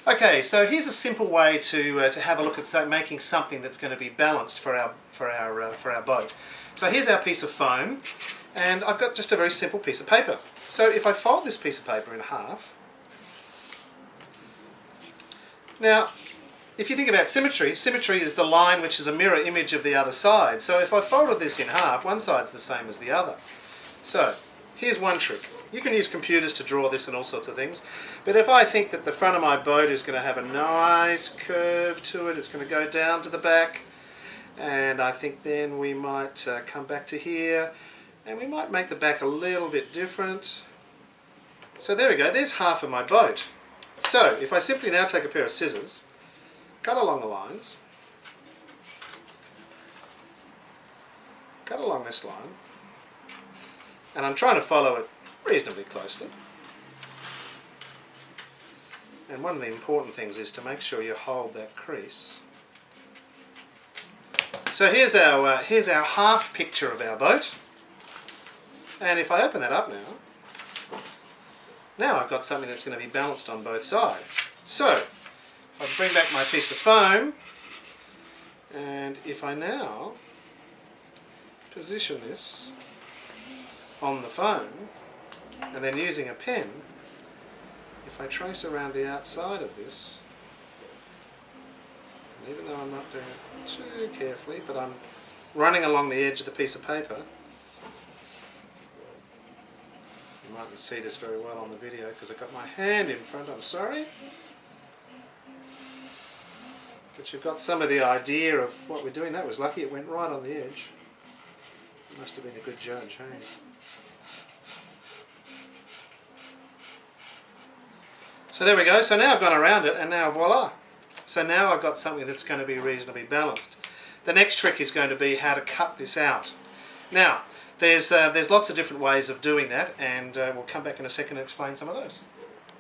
Okay, so here's a simple way to have a look at making something that's going to be balanced for our boat. So here's our piece of foam, and I've got just a very simple piece of paper. So if I fold this piece of paper in half, now if you think about symmetry, symmetry is the line which is a mirror image of the other side. So if I folded this in half, one side's the same as the other. So here's one trick. You can use computers to draw this and all sorts of things, but if I think that the front of my boat is going to have a nice curve to it, it's going to go down to the back, and I think then we might come back to here, and we might make the back a little bit different. So there we go, there's half of my boat. So if I simply now take a pair of scissors, cut along the lines, cut along this line, and I'm trying to follow it reasonably closely. And one of the important things is to make sure you hold that crease. So here's our half picture of our boat. And if I open that up now I've got something that's going to be balanced on both sides. So I'll bring back my piece of foam, and if I now position this on the foam, and then using a pen, if I trace around the outside of this, and even though I'm not doing it too carefully, but I'm running along the edge of the piece of paper, you mightn't see this very well on the video because I've got my hand in front, I'm sorry. But you've got some of the idea of what we're doing. That was lucky, it went right on the edge. It must have been a good judge, hey? So there we go, so now I've gone around it and now voila. So now I've got something that's going to be reasonably balanced. The next trick is going to be how to cut this out. Now, there's lots of different ways of doing that, and we'll come back in a second and explain some of those.